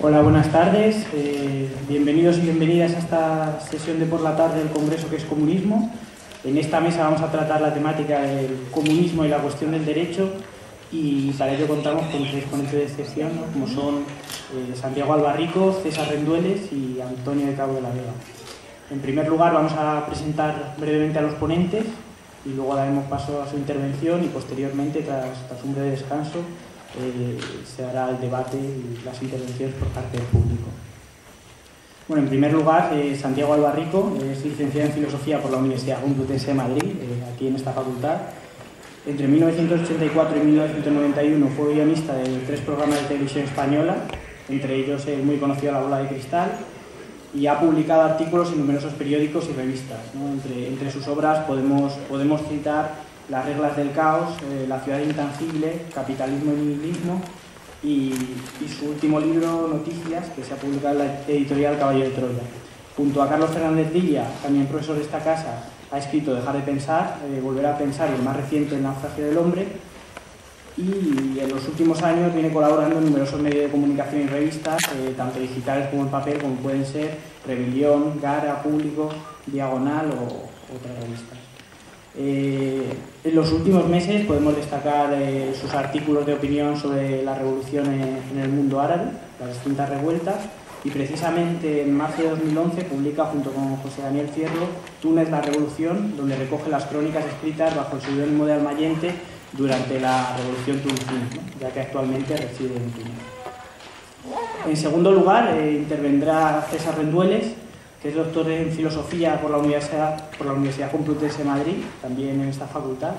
Hola, buenas tardes. Bienvenidos y bienvenidas a esta sesión de por la tarde del Congreso que es Comunismo. En esta mesa vamos a tratar la temática del comunismo y la cuestión del derecho, y para ello contamos con tres ponentes de excepción, ¿no? Como son Santiago Albarrico, César Rendueles y Antonio de Cabo de la Vega. En primer lugar vamos a presentar brevemente a los ponentes y luego daremos paso a su intervención, y posteriormente, tras un breve descanso, se hará el debate y las intervenciones por parte del público. Bueno, en primer lugar, Santiago Albarrico es licenciado en Filosofía por la Universidad Complutense de Madrid, aquí en esta facultad. Entre 1984 y 1991 fue guionista de 3 programas de televisión española, entre ellos el muy conocido La Bola de Cristal, y ha publicado artículos en numerosos periódicos y revistas, ¿no? Entre sus obras podemos citar Las reglas del caos, La ciudad intangible, Capitalismo y nihilismo, y su último libro, Noticias, que se ha publicado en la editorial Caballo de Troya. Junto a Carlos Fernández Villa, también profesor de esta casa, ha escrito Dejar de pensar, Volver a pensar, y el más reciente, El naufragio del hombre, y en los últimos años viene colaborando en numerosos medios de comunicación y revistas, tanto digitales como en papel, como pueden ser Rebelión, Gara, Público, Diagonal o otras revistas. En los últimos meses podemos destacar sus artículos de opinión sobre la revolución en el mundo árabe, las distintas revueltas, y precisamente en marzo de 2011 publica junto con José Daniel Fierro Túnez, la revolución, donde recoge las crónicas escritas bajo el seudónimo de Almayente durante la revolución tunecina, ¿no? Ya que actualmente reside en Túnez. En segundo lugar, intervendrá César Rendueles, que es doctor en Filosofía por la Universidad Complutense de Madrid, también en esta facultad,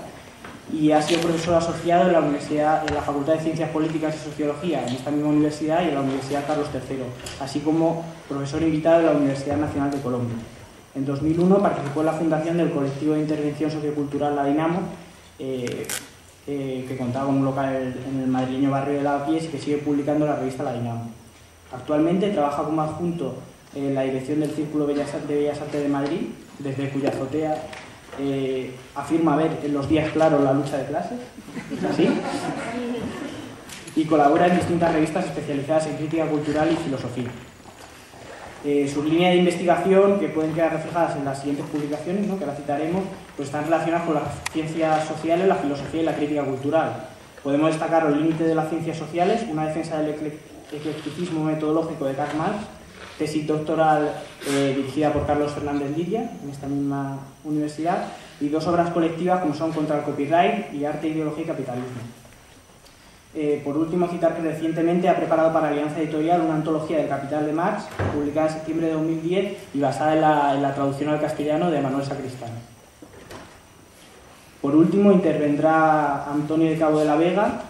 y ha sido profesor asociado en la Facultad de Ciencias Políticas y Sociología en esta misma universidad y en la Universidad Carlos III, así como profesor invitado en la Universidad Nacional de Colombia. En 2001 participó en la fundación del colectivo de intervención sociocultural La Dinamo, que contaba con un local en el madrileño barrio de Lavapiés, y que sigue publicando la revista La Dinamo. Actualmente trabaja como adjunto en la dirección del Círculo de Bellas Artes de Madrid, desde cuya azotea afirma ver en los días claros la lucha de clases, ¿es así? Y colabora en distintas revistas especializadas en crítica cultural y filosofía. Sus líneas de investigación, que pueden quedar reflejadas en las siguientes publicaciones, ¿no?, que ahora citaremos, pues están relacionadas con las ciencias sociales, la filosofía y la crítica cultural. Podemos destacar los límites de las ciencias sociales, una defensa del eclecticismo metodológico de Karl Marx, tesis doctoral dirigida por Carlos Fernández Villa en esta misma universidad, y 2 obras colectivas como son Contra el copyright y Arte, ideología y capitalismo. Por último, citar que recientemente ha preparado para Alianza Editorial una antología del Capital de Marx, publicada en septiembre de 2010 y basada en la traducción al castellano de Manuel Sacristán. Por último, intervendrá Antonio de Cabo de la Vega,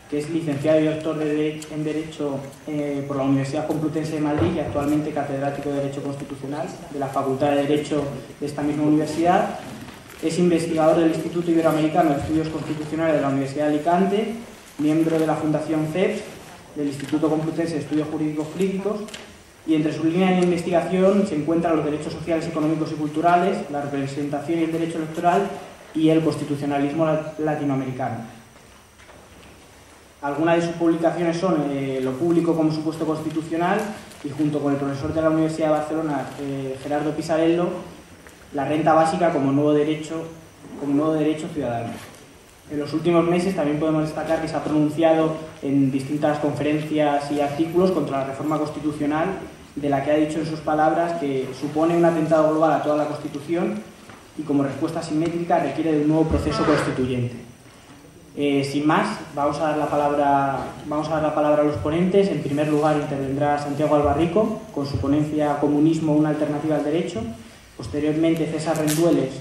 que es licenciado y doctor en Derecho por la Universidad Complutense de Madrid y actualmente catedrático de Derecho Constitucional de la Facultad de Derecho de esta misma universidad. Es investigador del Instituto Iberoamericano de Estudios Constitucionales de la Universidad de Alicante, miembro de la Fundación CEPS, del Instituto Complutense de Estudios Jurídicos Críticos, y entre sus líneas de investigación se encuentran los derechos sociales, económicos y culturales, la representación y el derecho electoral y el constitucionalismo latinoamericano. Algunas de sus publicaciones son Lo público como supuesto constitucional, y junto con el profesor de la Universidad de Barcelona, Gerardo Pisarello, La renta básica como nuevo derecho ciudadano. En los últimos meses también podemos destacar que se ha pronunciado en distintas conferencias y artículos contra la reforma constitucional, de la que ha dicho en sus palabras que supone un atentado global a toda la Constitución y como respuesta simétrica requiere de un nuevo proceso constituyente. Sin más, vamos a dar la palabra a los ponentes. En primer lugar intervendrá Santiago Albarrico con su ponencia Comunismo, una alternativa al derecho. Posteriormente César Rendueles,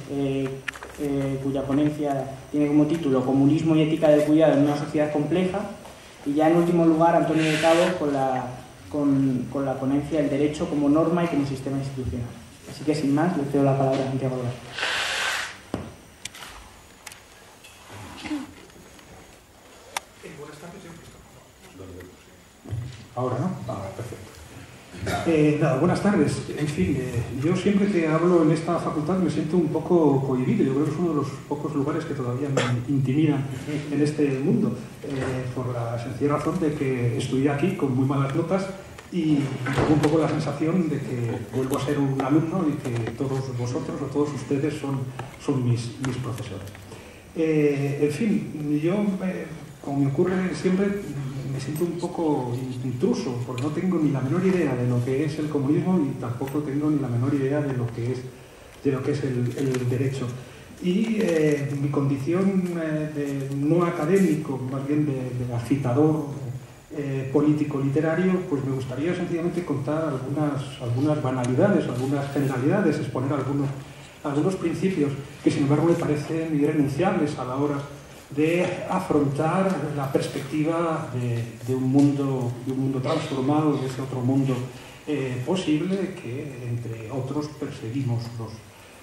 cuya ponencia tiene como título Comunismo y ética del cuidado en una sociedad compleja. Y ya en último lugar Antonio de Cabo con la ponencia El derecho como norma y como sistema institucional. Así que sin más, le cedo la palabra a Santiago Albarrico. Ahora, ¿no? Perfecto. Buenas tardes. En fin, yo siempre que hablo en esta facultad me siento un poco cohibido. Yo creo que es uno de los pocos lugares que todavía me intimidan en este mundo, por la sencilla razón de que estudié aquí con muy malas notas y tengo un poco la sensación de que vuelvo a ser un alumno y que todos vosotros o todos ustedes son mis profesores. En fin, yo, como me ocurre siempre, me siento un poco intruso, porque no tengo ni la menor idea de lo que es el comunismo y tampoco tengo ni la menor idea de lo que es el derecho. Y mi condición de no académico, más bien de agitador político-literario, pues me gustaría sencillamente contar algunas banalidades, algunas generalidades, exponer algunos principios que sin embargo me parecen irrenunciables a la hora de afrontar la perspectiva de un mundo transformado, de ese otro mundo posible que, entre otros, perseguimos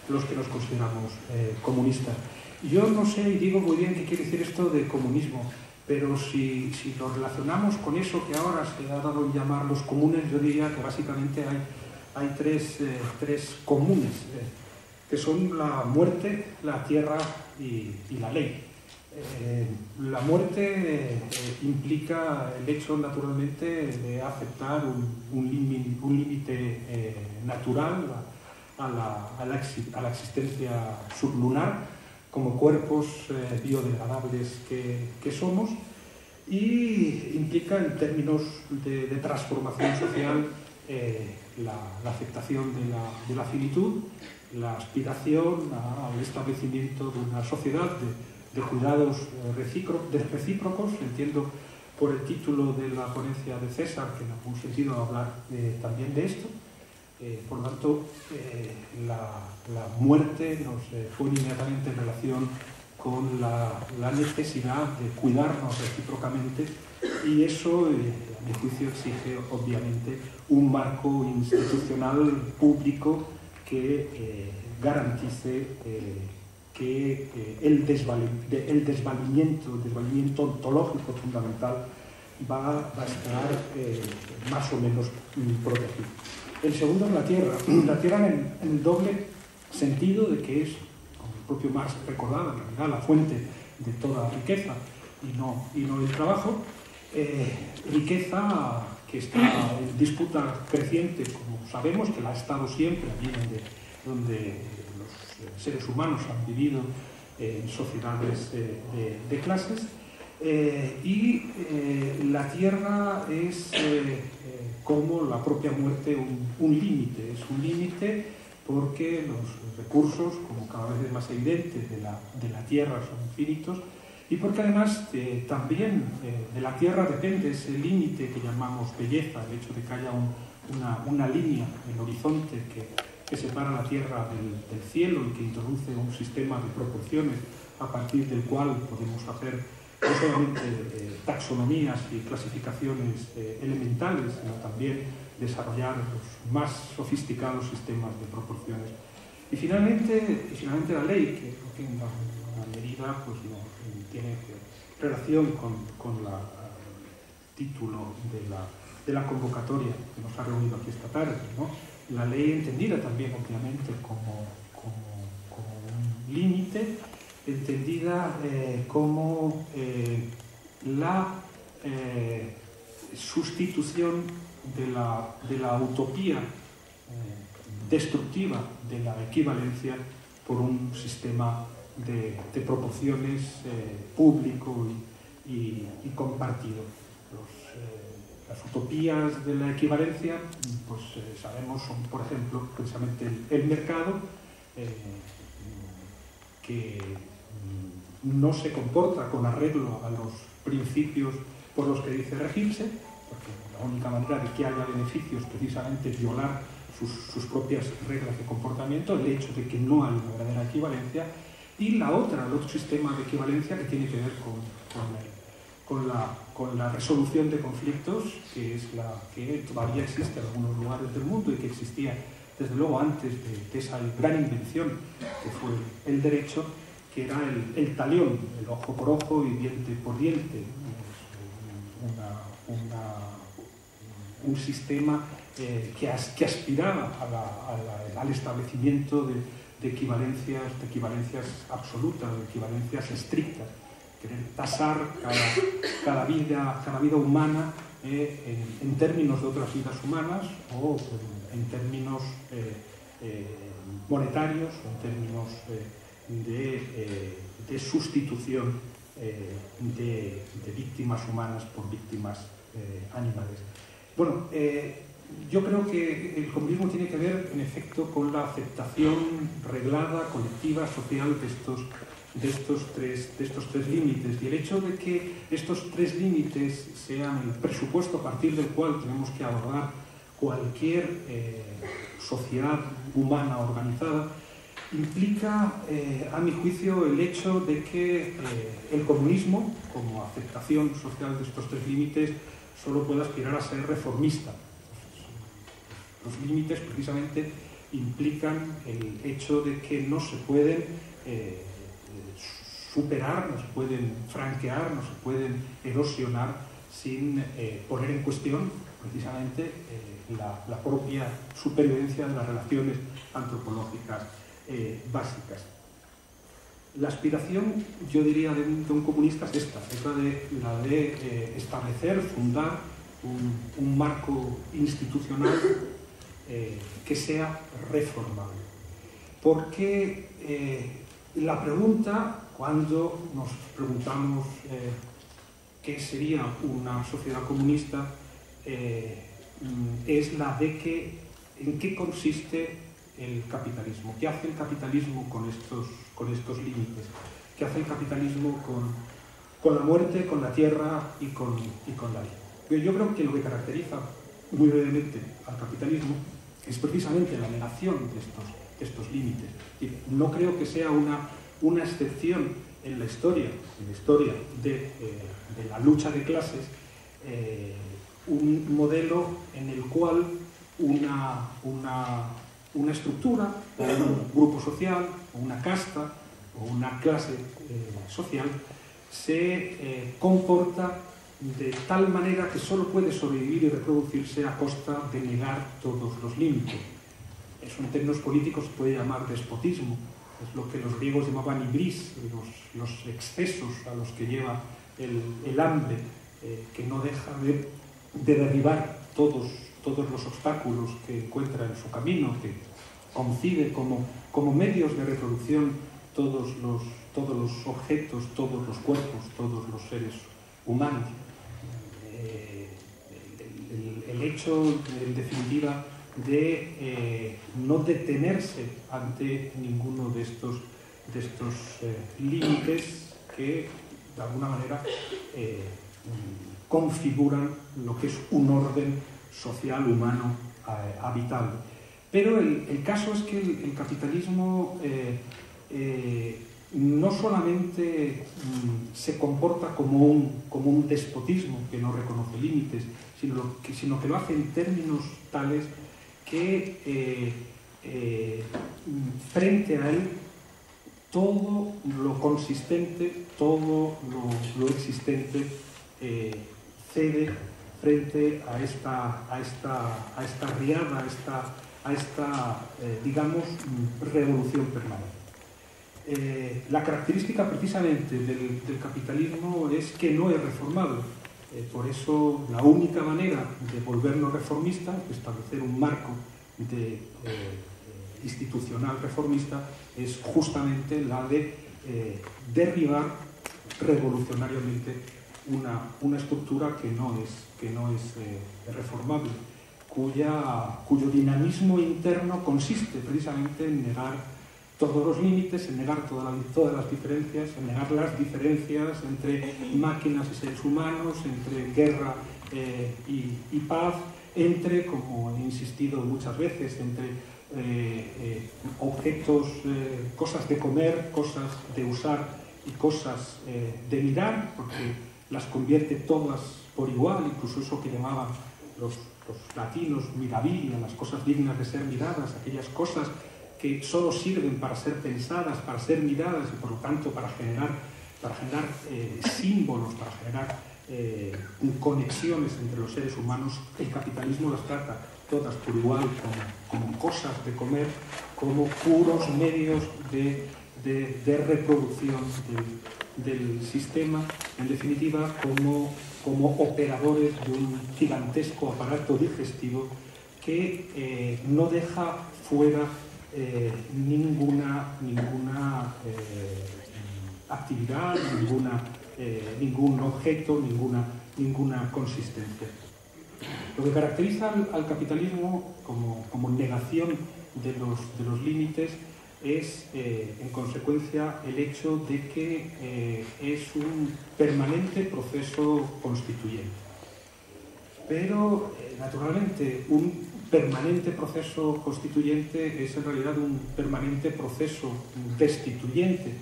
los que nos consideramos comunistas. Yo no sé y digo muy bien qué quiere decir esto de comunismo, pero si lo relacionamos con eso que ahora se ha dado en llamar los comunes, yo diría que básicamente hay tres comunes, que son la muerte, la tierra y la ley. La muerte implica el hecho, naturalmente, de aceptar un límite natural a la existencia sublunar como cuerpos biodegradables que somos, y implica, en términos de transformación social, la aceptación de la finitud, la aspiración al establecimiento de una sociedad de cuidados recíprocos. Entiendo por el título de la ponencia de César que en algún sentido hablar también de esto. Por lo tanto, la muerte nos pone inmediatamente en relación con la necesidad de cuidarnos recíprocamente, y eso, a mi juicio, exige obviamente un marco institucional público que garantice que el desvalimiento ontológico fundamental va a estar más o menos protegido. El segundo es la tierra. La tierra en el doble sentido de que es, como el propio Marx recordaba, en realidad la fuente de toda riqueza y no el trabajo. Riqueza que está en disputa creciente, como sabemos, que la ha estado siempre allí donde los seres humanos han vivido en sociedades de clases. Y la tierra es, como la propia muerte, un límite. Es un límite porque los recursos, como cada vez es más evidente, de la tierra son infinitos, y porque además también de la tierra depende ese límite que llamamos belleza, el hecho de que haya una línea en el horizonte que separa la tierra del cielo y que introduce un sistema de proporciones a partir del cual podemos hacer no solamente taxonomías y clasificaciones elementales, sino también desarrollar los más sofisticados sistemas de proporciones. Y finalmente la ley, que en una medida pues, no tiene relación con el título de la convocatoria que nos ha reunido aquí esta tarde, ¿no? La ley entendida también, obviamente, como un límite, entendida como la sustitución de la utopía destructiva de la equivalencia por un sistema de proporciones público y compartido. Las utopías de la equivalencia, pues sabemos, son, por ejemplo, precisamente el mercado, que no se comporta con arreglo a los principios por los que dice regirse, porque la única manera de que haya beneficios precisamente es violar sus propias reglas de comportamiento, el hecho de que no hay una verdadera equivalencia, y el otro sistema de equivalencia que tiene que ver con la resolución de conflictos, que es la que todavía existe en algunos lugares del mundo y que existía desde luego antes de esa gran invención que fue el derecho, que era el talión, el ojo por ojo y diente por diente. Un sistema que aspiraba al establecimiento de equivalencias absolutas, de equivalencias estrictas, querer tasar cada vida humana en términos de otras vidas humanas o en términos monetarios, en términos de sustitución de víctimas humanas por víctimas animales. Bueno, yo creo que el comunismo tiene que ver, en efecto, con la aceptación reglada, colectiva, social de estos tres límites. Y el hecho de que estos tres límites sean el presupuesto a partir del cual tenemos que abordar cualquier sociedad humana organizada, implica, a mi juicio, el hecho de que el comunismo, como aceptación social de estos tres límites, solo puede aspirar a ser reformista. Los límites, precisamente, implican el hecho de que no se pueden superar, no se pueden franquear, no se pueden erosionar sin poner en cuestión, precisamente, la propia supervivencia de las relaciones antropológicas básicas. La aspiración, yo diría, de un comunista es esta, es la de establecer, fundar un marco institucional que sea reformable. Porque la pregunta, cuando nos preguntamos qué sería una sociedad comunista, es la de en qué consiste el capitalismo. ¿Qué hace el capitalismo con estos límites? ¿Qué hace el capitalismo con la muerte, con la tierra y con la vida? Yo creo que lo que caracteriza muy brevemente al capitalismo es precisamente la negación de estos límites. No creo que sea una excepción en la historia de la lucha de clases, un modelo en el cual una estructura, o un grupo social, o una casta, o una clase social, se comporta de tal manera que solo puede sobrevivir y reproducirse a costa de negar todos los límites. Eso en términos políticos se puede llamar despotismo, es lo que los griegos llamaban hibris, los excesos a los que lleva el hambre, que no deja de derribar todos los obstáculos que encuentra en su camino, que concibe como medios de reproducción todos los objetos, todos los cuerpos, todos los seres humanos. El hecho, en definitiva, de no detenerse ante ninguno de estos límites que, de alguna manera, configuran lo que es un orden social humano habitable. Pero el caso es que el capitalismo no solamente se comporta como un despotismo que no reconoce límites, sino que lo hace en términos tales que frente a él todo lo consistente, todo lo existente cede frente a esta riada, a esta digamos, revolución permanente. La característica precisamente del capitalismo es que no es reformable. Por eso la única manera de volvernos reformistas, de establecer un marco institucional reformista, es justamente la de derribar revolucionariamente una estructura que no es reformable, cuyo dinamismo interno consiste precisamente en negar todos los límites, en negar todas las diferencias, en negar las diferencias entre máquinas y seres humanos, entre guerra y paz, entre, como he insistido muchas veces, entre objetos, cosas de comer, cosas de usar y cosas de mirar, porque las convierte todas por igual, incluso eso que llamaban los latinos mirabilia, las cosas dignas de ser miradas, aquellas cosas que solo sirven para ser pensadas, para ser miradas y por lo tanto para generar símbolos, para generar conexiones entre los seres humanos. El capitalismo las trata todas por igual como cosas de comer, como puros medios de de reproducción del sistema, en definitiva, como operadores de un gigantesco aparato digestivo que no deja fuera ninguna actividad, ningún objeto, ninguna consistencia. Lo que caracteriza al capitalismo como negación de los límites es, en consecuencia, el hecho de que es un permanente proceso constituyente. Pero, naturalmente, un permanente proceso constituyente es en realidad un permanente proceso destituyente.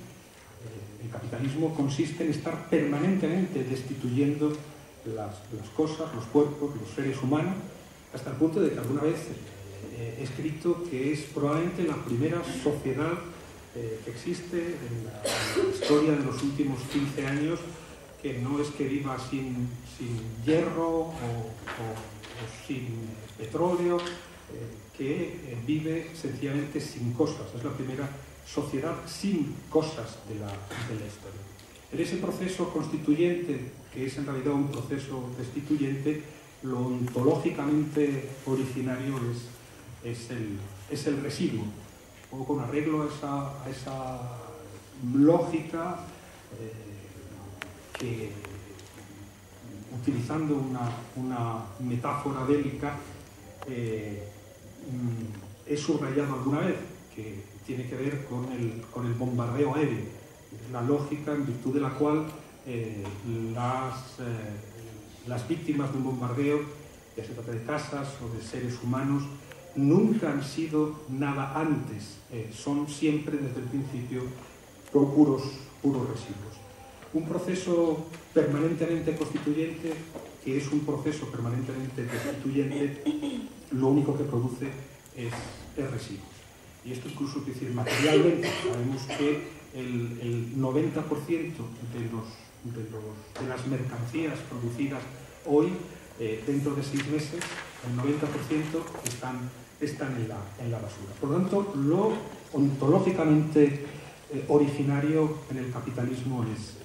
El capitalismo consiste en estar permanentemente destituyendo las cosas, los cuerpos, los seres humanos, hasta el punto de que alguna vez he escrito que es probablemente la primera sociedad que existe en la historia de los últimos 15 años que no es que viva sin hierro o sin petróleo, que vive sencillamente sin cosas. Es la primera sociedad sin cosas de la historia. En ese proceso constituyente, que es en realidad un proceso destituyente, lo ontológicamente originario es el residuo, o con arreglo a esa lógica que, utilizando una metáfora bélica, he subrayado alguna vez, que tiene que ver con el bombardeo aéreo, la lógica en virtud de la cual las víctimas de un bombardeo, ya se trata de casas o de seres humanos, nunca han sido nada antes, son siempre desde el principio puros residuos. Un proceso permanentemente constituyente, que es un proceso permanentemente destituyente, lo único que produce es residuos. Y esto incluso, es decir, materialmente, sabemos que el 90% de las mercancías producidas hoy, dentro de 6 meses, el 90% están en la basura. Por lo tanto, lo ontológicamente originario en el capitalismo es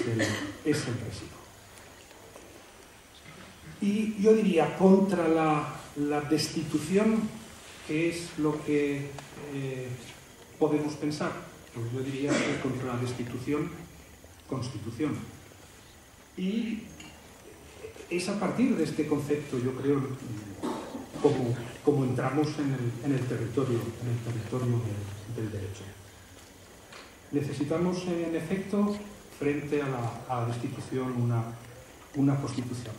el residuo. Y yo diría, contra la destitución, ¿qué es lo que podemos pensar? Pues yo diría que contra la destitución, constitución. Y es a partir de este concepto, yo creo, como entramos en el territorio del derecho. Necesitamos, en efecto, frente a la destitución, una constitución.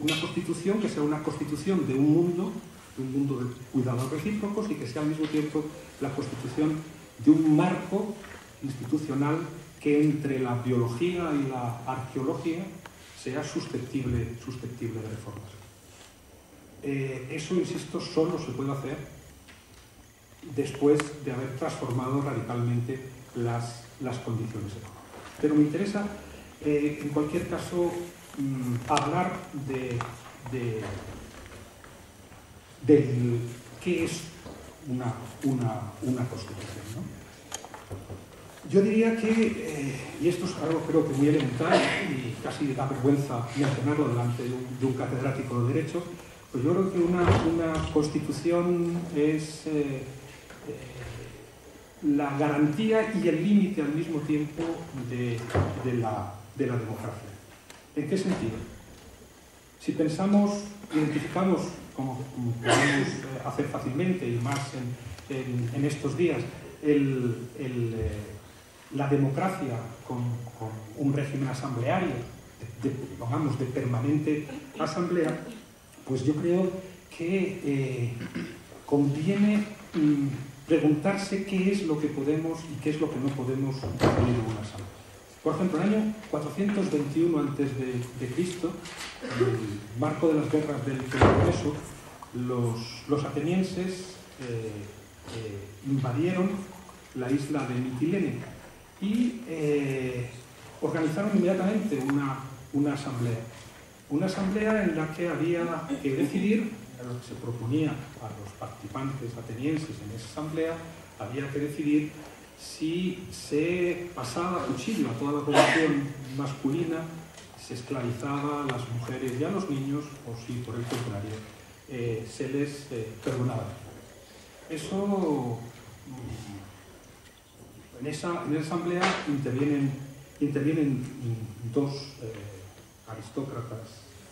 Una constitución que sea una constitución de un mundo de cuidados recíprocos y que sea al mismo tiempo la constitución de un marco institucional que entre la biología y la arqueología sea susceptible de reformas. Eso, insisto, solo se puede hacer después de haber transformado radicalmente las condiciones económicas. Pero me interesa, en cualquier caso, hablar de qué es una constitución, ¿no? Yo diría que, y esto es algo creo que muy elemental y casi da vergüenza mencionarlo delante de un catedrático de Derecho, pues yo creo que una constitución es la garantía y el límite al mismo tiempo de la democracia. ¿En qué sentido? Si identificamos, como podemos hacer fácilmente y más en estos días, la democracia con un régimen asambleario, de permanente asamblea, pues yo creo que conviene preguntarse qué es lo que podemos y qué es lo que no podemos incluir en una asamblea. Por ejemplo, en el año 421 a.C., en el marco de las guerras del Peloponeso, los atenienses invadieron la isla de Mitilene y organizaron inmediatamente una asamblea. Una asamblea en la que había que decidir, lo que se proponía a los participantes atenienses en esa asamblea, había que decidir si se pasaba a cuchillo a toda la población masculina, se esclavizaba a las mujeres y a los niños, o si por el contrario se les perdonaba. Eso, en esa asamblea intervienen dos aristócratas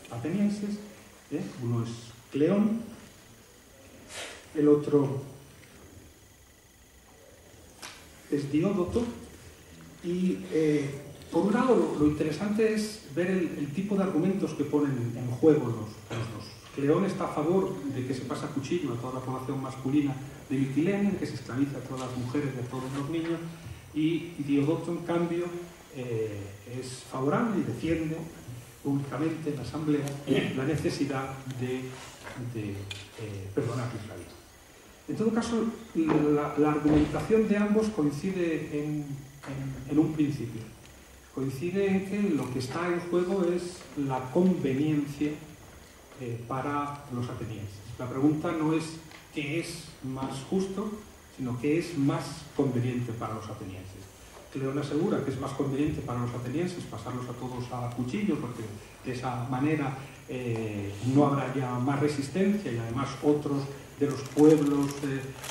atenienses, uno es Cleón, el otro es Diódoto, y por un lado lo interesante es ver el tipo de argumentos que ponen en juego los dos. Cleón está a favor de que se pase a cuchillo a toda la población masculina de Mitilene, que se esclaviza a todas las mujeres y a todos los niños, y Diódoto, en cambio, es favorable y defiende públicamente en la asamblea la necesidad de perdonarles la vida. En todo caso, la argumentación de ambos coincide en un principio. Coincide en que lo que está en juego es la conveniencia para los atenienses. La pregunta no es qué es más justo, sino qué es más conveniente para los atenienses. Cleón asegura que es más conveniente para los atenienses pasarlos a todos a cuchillo, porque de esa manera no habrá ya más resistencia, y además otros de los pueblos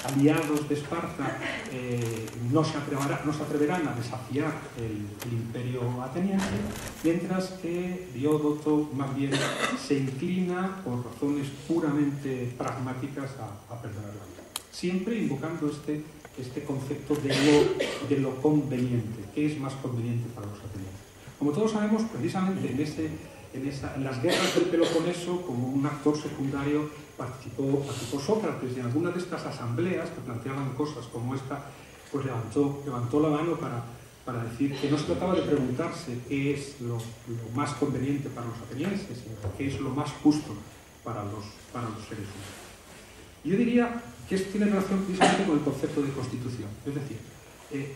aliados de Esparta no se atreverán a desafiar el imperio ateniense, mientras que Diódoto más bien se inclina por razones puramente pragmáticas a perdonar la vida, siempre invocando este concepto de lo conveniente. ¿Qué es más conveniente para los atenienses? Como todos sabemos, precisamente en las guerras del Peloponeso, como un actor secundario, participó Sócrates, y en algunas de estas asambleas que planteaban cosas como esta, pues levantó la mano para decir que no se trataba de preguntarse qué es lo más conveniente para los atenienses, sino qué es lo más justo para los seres humanos. Yo diría que esto tiene relación precisamente con el concepto de constitución. Es decir,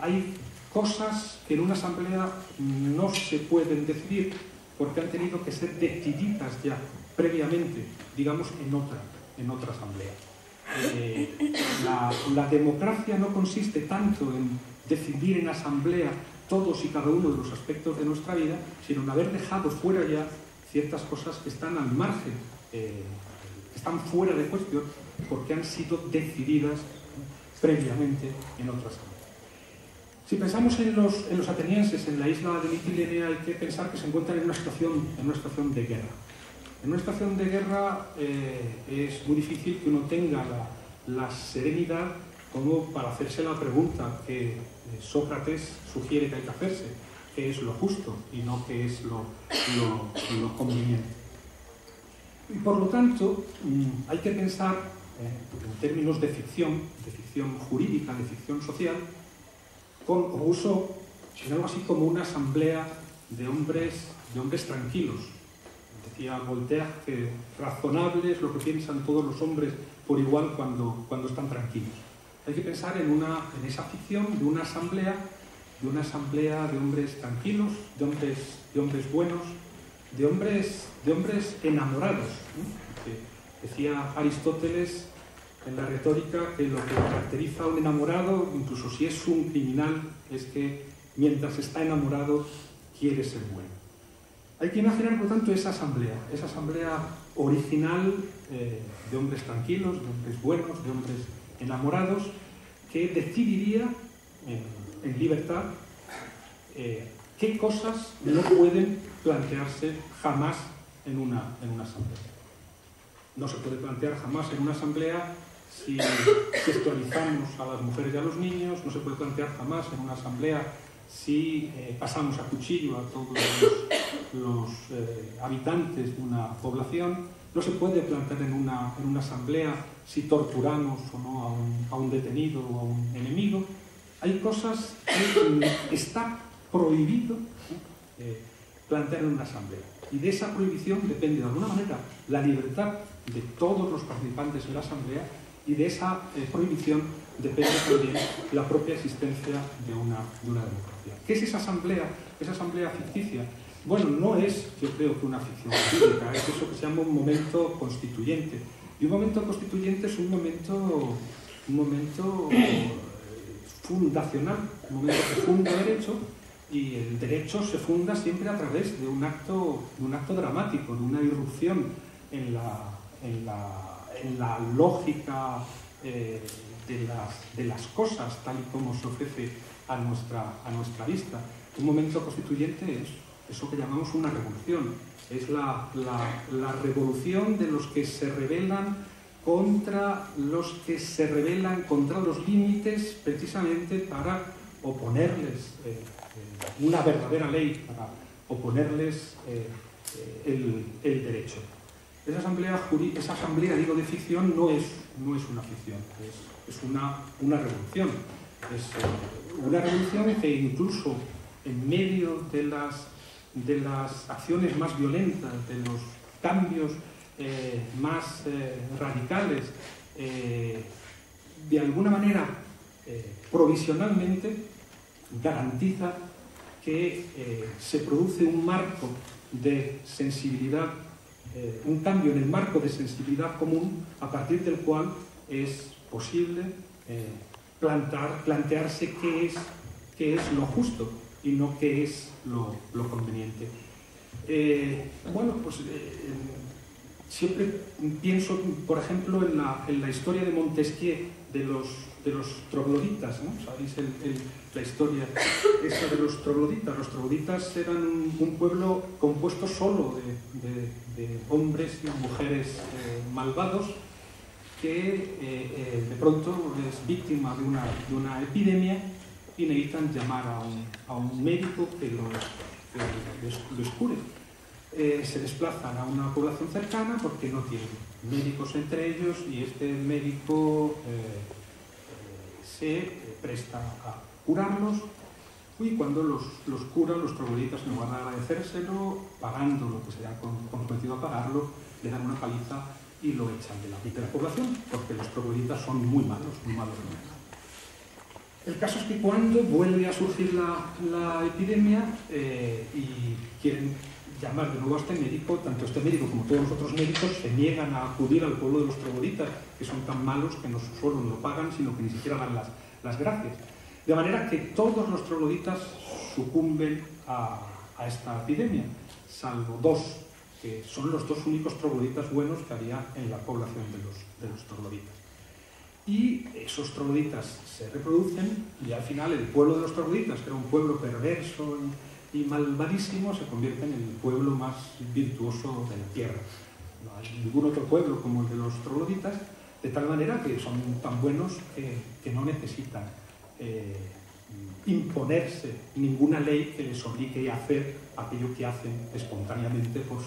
hay cosas que en una asamblea no se pueden decidir porque han tenido que ser decididas ya previamente, digamos, en otra asamblea. La democracia no consiste tanto en decidir en asamblea todos y cada uno de los aspectos de nuestra vida, sino en haber dejado fuera ya ciertas cosas que están al margen, que están fuera de cuestión, porque han sido decididas previamente en otra asamblea. Si pensamos en los atenienses, en la isla de Mitilene, hay que pensar que se encuentran en una situación de guerra. En una situación de guerra es muy difícil que uno tenga la serenidad como para hacerse la pregunta que Sócrates sugiere que hay que hacerse, qué es lo justo y no qué es lo conveniente. Y por lo tanto, hay que pensar en términos de ficción jurídica, de ficción social, con Rousseau, algo así como una asamblea de hombres tranquilos. Decía Voltaire que razonable es lo que piensan todos los hombres por igual cuando están tranquilos. Hay que pensar en esa ficción de una asamblea de hombres tranquilos, de hombres buenos, de hombres enamorados, ¿no? Decía Aristóteles en la retórica que lo que caracteriza a un enamorado, incluso si es un criminal, es que mientras está enamorado quiere ser bueno. Hay que imaginar, por tanto, esa asamblea original de hombres tranquilos, de hombres buenos, de hombres enamorados, que decidiría en libertad qué cosas no pueden plantearse jamás en una asamblea. No se puede plantear jamás en una asamblea si sexualizamos a las mujeres y a los niños, no se puede plantear jamás en una asamblea si pasamos a cuchillo a todos los habitantes de una población, no se puede plantear en una asamblea si torturamos o no a un detenido o a un enemigo. Hay cosas que está prohibido plantear en una asamblea. Y de esa prohibición depende de alguna manera la libertad de todos los participantes en la asamblea, y de esa prohibición depende también la propia existencia de una democracia. ¿Qué es esa asamblea ficticia? Bueno, no es, yo creo, que una ficción jurídica, es eso que se llama un momento constituyente. Y un momento constituyente es un momento fundacional, un momento que funda derecho, y el derecho se funda siempre a través de un acto dramático, de una irrupción en la lógica de las cosas, tal y como se ofrece a nuestra vista. Un momento constituyente es eso que llamamos una revolución, es la revolución de los que se rebelan contra los límites, precisamente para oponerles una verdadera ley, para oponerles el derecho. Esa asamblea, digo, de ficción no es una ficción, es una revolución. Es una revolución que incluso en medio de las acciones más violentas, de los cambios más radicales, de alguna manera provisionalmente garantiza que se produce un marco de sensibilidad, un cambio en el marco de sensibilidad común, a partir del cual es posible plantearse qué es lo justo y no qué es lo conveniente. Siempre pienso, por ejemplo, en la historia de Montesquieu de los trogloditas, ¿no? ¿Sabéis la historia esa de los trogloditas? Los trogloditas eran un pueblo compuesto solo de hombres y mujeres malvados que de pronto es víctima de una epidemia y necesitan llamar a un médico que los cure. Se desplazan a una población cercana porque no tienen médicos entre ellos, y este médico se presta a curarlos, y cuando los curan, los trogloditas, en lugar de agradecérselo, pagando lo que se ha comprometido a pagarlo, le dan una paliza y lo echan de la población, porque los trogloditas son muy malos, muy malos. El caso es que cuando vuelve a surgir la epidemia y quieren llamar de nuevo a este médico, tanto este médico como todos los otros médicos se niegan a acudir al pueblo de los trogloditas, que son tan malos que no solo no pagan, sino que ni siquiera dan las gracias. De manera que todos los trogloditas sucumben a esta epidemia, salvo dos, que son los dos únicos trogloditas buenos que había en la población de los trogloditas. Y esos trogloditas se reproducen, y al final el pueblo de los trogloditas, que era un pueblo perverso y malvadísimo, se convierte en el pueblo más virtuoso de la tierra. No hay ningún otro pueblo como el de los trogloditas, de tal manera que son tan buenos que no necesitan imponerse ninguna ley que les obligue a hacer aquello que hacen espontáneamente por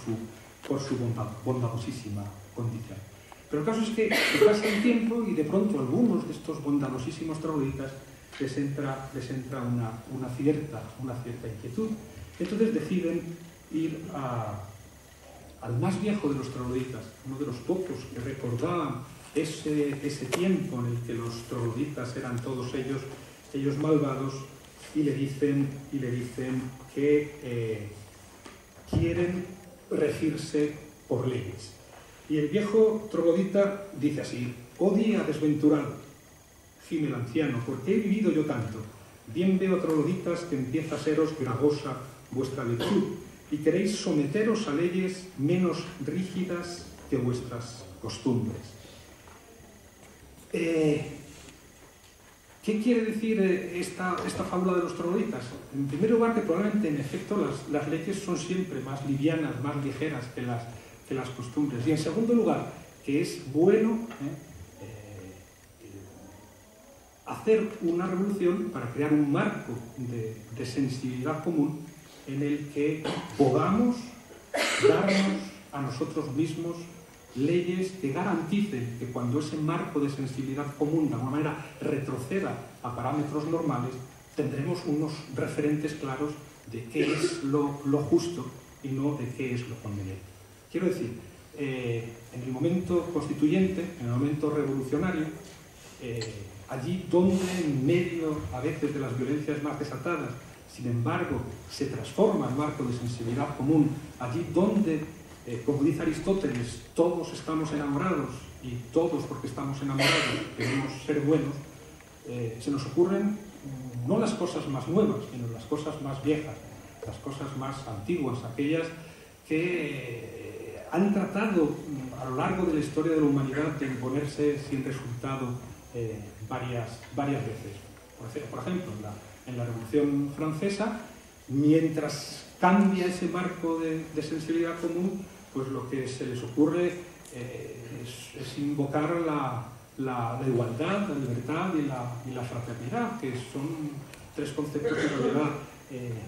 su bondadosísima condición. Pero el caso es que pasa el tiempo y de pronto algunos de estos bondadosísimos trogloditas les entra una cierta inquietud. Entonces deciden ir al más viejo de los trogloditas, uno de los pocos que recordaban ese tiempo en el que los trogloditas eran todos ellos malvados, y le dicen que quieren regirse por leyes. Y el viejo troglodita dice así: «Oh día desventurado, gime el anciano, porque he vivido yo tanto. Bien veo, trogloditas, que empieza a seros gravosa vuestra virtud, y queréis someteros a leyes menos rígidas que vuestras costumbres». ¿Qué quiere decir esta fábula de los trogloditas? En primer lugar, que probablemente, en efecto, las leyes son siempre más livianas, más ligeras que las costumbres. Y en segundo lugar, que es bueno hacer una revolución para crear un marco de sensibilidad común en el que podamos darnos a nosotros mismos leyes que garanticen que cuando ese marco de sensibilidad común de alguna manera retroceda a parámetros normales, tendremos unos referentes claros de qué es lo justo y no de qué es lo conveniente. Quiero decir, en el momento constituyente, en el momento revolucionario, allí donde en medio a veces de las violencias más desatadas, sin embargo, se transforma el marco de sensibilidad común, allí donde, como dice Aristóteles, todos estamos enamorados y todos, porque estamos enamorados, queremos ser buenos, se nos ocurren no las cosas más nuevas, sino las cosas más viejas, las cosas más antiguas, aquellas que han tratado a lo largo de la historia de la humanidad de imponerse sin resultado varias veces. Por ejemplo, en la Revolución Francesa, mientras cambia ese marco de sensibilidad común, pues lo que se les ocurre es invocar la igualdad, la libertad y la fraternidad, que son tres conceptos en realidad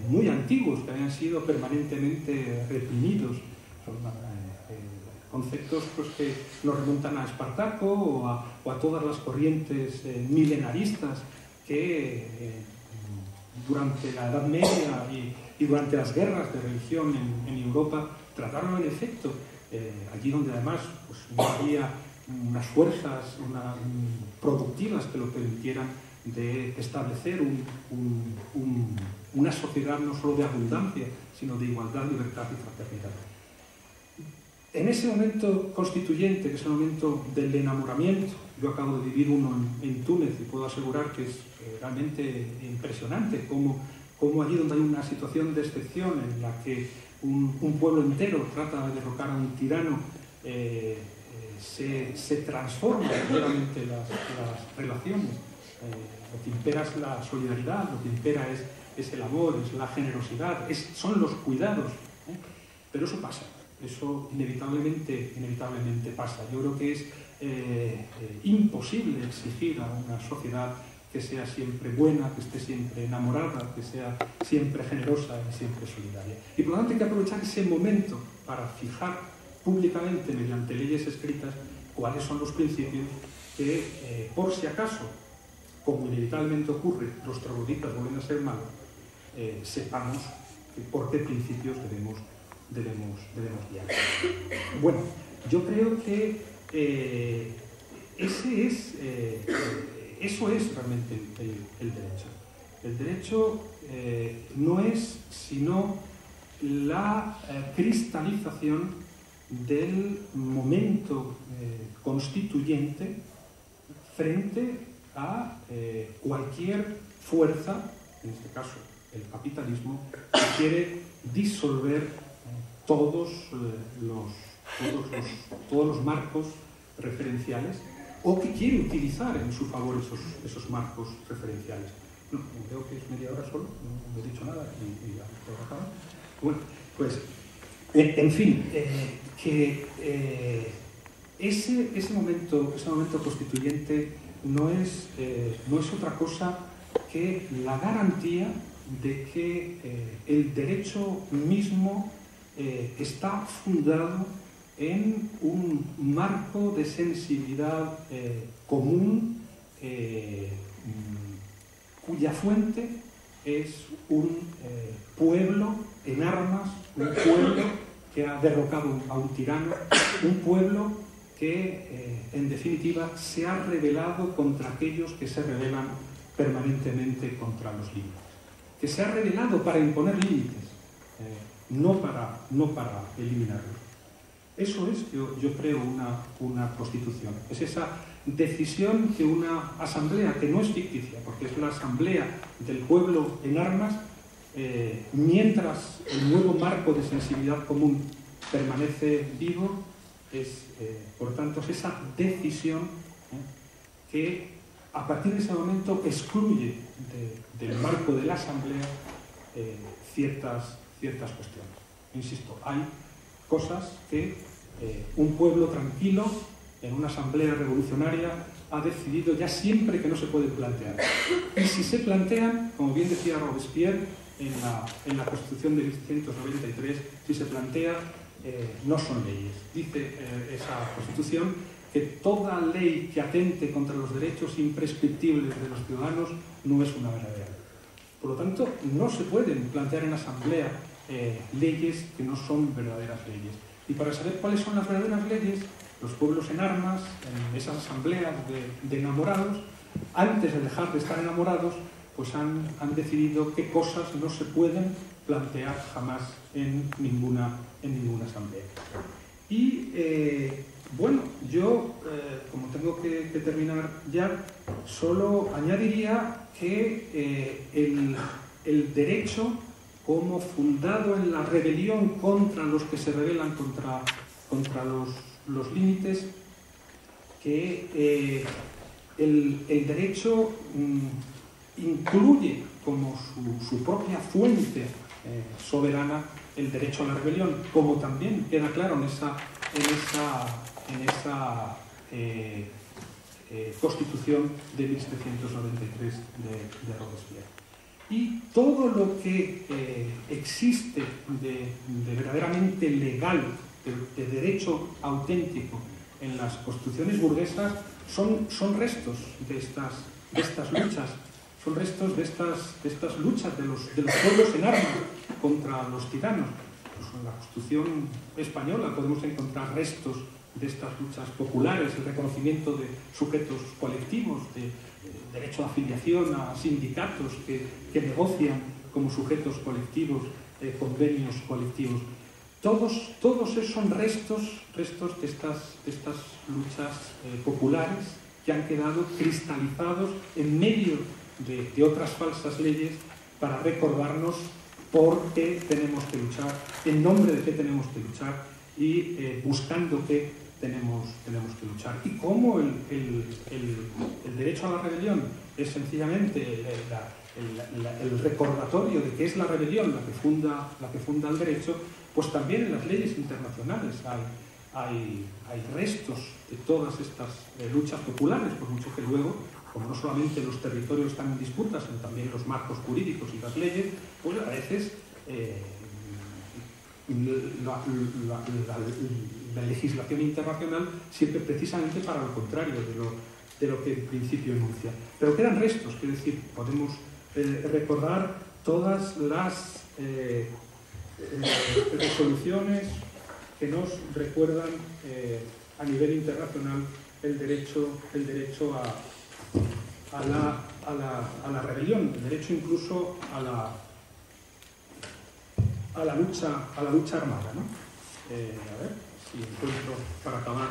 muy antiguos, que habían sido permanentemente reprimidos. Son conceptos pues, que nos remontan a Espartaco o a todas las corrientes milenaristas que durante la Edad Media y durante las guerras de religión en Europa trataron en efecto, allí donde además pues, no había unas fuerzas productivas que lo permitieran, de establecer una sociedad no solo de abundancia, sino de igualdad, libertad y fraternidad. En ese momento constituyente, que es el momento del enamoramiento, yo acabo de vivir uno en Túnez y puedo asegurar que es realmente impresionante cómo allí donde hay una situación de excepción en la que un pueblo entero trata de derrocar a un tirano, se transforman realmente las relaciones. Lo que impera es la solidaridad, lo que impera es el amor, es la generosidad, son los cuidados. Pero eso pasa, eso inevitablemente pasa. Yo creo que es imposible exigir a una sociedad que sea siempre buena, que esté siempre enamorada, que sea siempre generosa y siempre solidaria. Y por lo tanto hay que aprovechar ese momento para fijar públicamente, mediante leyes escritas, cuáles son los principios que, por si acaso, como inevitablemente ocurre, los trogloditas vuelven a ser malos, sepamos por qué principios debemos guiar. Bueno, yo creo que eso es realmente el derecho. El derecho no es sino la cristalización del momento constituyente frente a cualquier fuerza, en este caso el capitalismo, que quiere disolver todos los marcos referenciales, o que quiere utilizar en su favor esos marcos referenciales. No, veo que es media hora solo, no he dicho nada y ya todo acaba. Bueno, pues, en fin, que ese momento constituyente no es otra cosa que la garantía de que el derecho mismo está fundado en un marco de sensibilidad común, cuya fuente es un pueblo en armas, un pueblo que ha derrocado a un tirano, un pueblo que en definitiva se ha rebelado contra aquellos que se rebelan permanentemente contra los límites, que se ha rebelado para imponer límites, no para eliminarlos. Eso es, yo creo, una constitución. Es esa decisión que una asamblea, que no es ficticia, porque es la asamblea del pueblo en armas, mientras el nuevo marco de sensibilidad común permanece vivo, por tanto, es esa decisión que a partir de ese momento excluye del marco de la asamblea ciertas cuestiones. Insisto, hay cosas que un pueblo tranquilo en una asamblea revolucionaria ha decidido ya siempre que no se pueden plantear. Y si se plantean, como bien decía Robespierre en la Constitución de 1793, si se plantea, no son leyes. Dice esa Constitución que toda ley que atente contra los derechos imprescriptibles de los ciudadanos no es una verdadera ley. Por lo tanto, no se pueden plantear en asamblea leyes que no son verdaderas leyes. Y para saber cuáles son las verdaderas leyes, los pueblos en armas, en esas asambleas de enamorados, antes de dejar de estar enamorados, pues han decidido qué cosas no se pueden plantear jamás en ninguna asamblea. Y Bueno, yo, como tengo que terminar ya, solo añadiría que el derecho, como fundado en la rebelión contra los que se rebelan contra los límites, que el derecho incluye como su propia fuente soberana el derecho a la rebelión, como también queda claro en esa Constitución de 1793 de Robespierre. Y todo lo que existe de verdaderamente legal, de derecho auténtico en las constituciones burguesas, son restos de estas luchas, son restos de estas luchas de los pueblos en armas contra los tiranos. Pues en la Constitución española podemos encontrar restos de estas luchas populares, el reconocimiento de sujetos colectivos, de derecho a afiliación a sindicatos que negocian como sujetos colectivos convenios colectivos. Todos esos son restos de estas luchas populares que han quedado cristalizados en medio de otras falsas leyes para recordarnos por qué tenemos que luchar, en nombre de qué tenemos que luchar y buscando qué tenemos que luchar. Y cómo el derecho a la rebelión es sencillamente el recordatorio de que es la rebelión la que funda el derecho, pues también en las leyes internacionales hay restos de todas estas luchas populares, por mucho que luego, como no solamente los territorios están en disputa, sino también los marcos jurídicos y las leyes, pues a veces la legislación internacional sirve precisamente para lo contrario de lo que en principio enuncia. Pero quedan restos, quiero decir, podemos recordar todas las resoluciones que nos recuerdan a nivel internacional el derecho a la rebelión, el derecho incluso a la lucha armada, ¿no? A ver si encuentro para acabar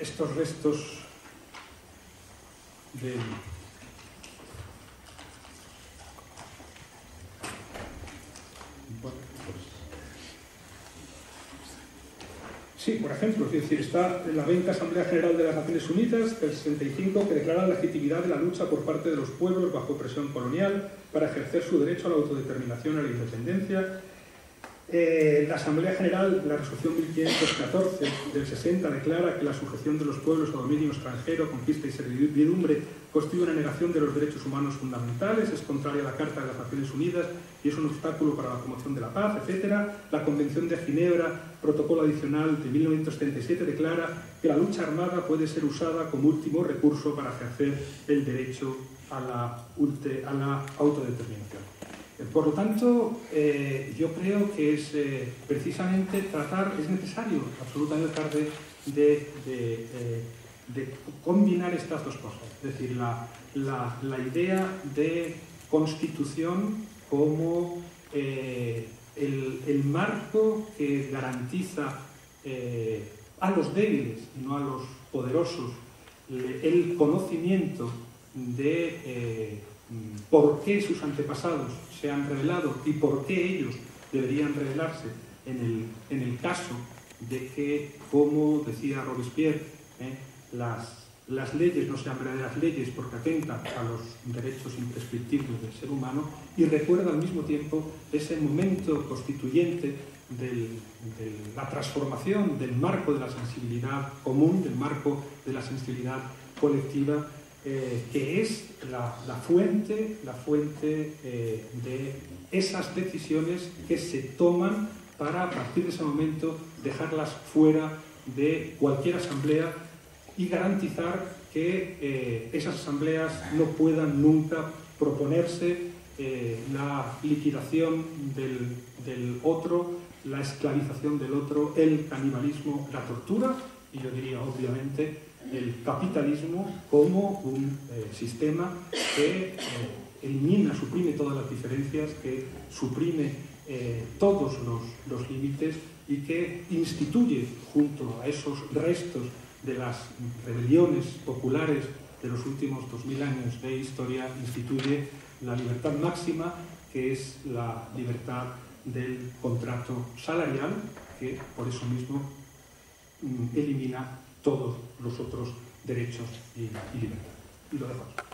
estos restos del... Sí, por ejemplo, es decir, está en la 20 Asamblea General de las Naciones Unidas del 65 que declara la legitimidad de la lucha por parte de los pueblos bajo presión colonial para ejercer su derecho a la autodeterminación y a la independencia. La Asamblea General, la resolución 1514 del 60, declara que la sujeción de los pueblos a dominio extranjero, conquista y servidumbre constituye una negación de los derechos humanos fundamentales, es contraria a la Carta de las Naciones Unidas y es un obstáculo para la promoción de la paz, etc. La Convención de Ginebra, protocolo adicional de 1937, declara que la lucha armada puede ser usada como último recurso para ejercer el derecho a la autodeterminación. Por lo tanto, yo creo que es precisamente es necesario absolutamente tratar de combinar estas dos cosas. Es decir, la idea de constitución como el marco que garantiza a los débiles y no a los poderosos el conocimiento de por qué sus antepasados se han rebelado y por qué ellos deberían rebelarse en el caso de que, como decía Robespierre, las leyes no sean verdaderas leyes porque atentan a los derechos imprescriptibles del ser humano, y recuerda al mismo tiempo ese momento constituyente de la transformación del marco de la sensibilidad común, del marco de la sensibilidad colectiva, que es la fuente de esas decisiones que se toman para, a partir de ese momento, dejarlas fuera de cualquier asamblea y garantizar que esas asambleas no puedan nunca proponerse la liquidación del otro, la esclavización del otro, el canibalismo, la tortura y, yo diría, obviamente, el capitalismo como un sistema que elimina, suprime todas las diferencias, que suprime todos los límites y que instituye, junto a esos restos de las rebeliones populares de los últimos 2000 años de historia, instituye la libertad máxima, que es la libertad del contrato salarial, que por eso mismo elimina todos los otros derechos y libertades. Y lo dejamos.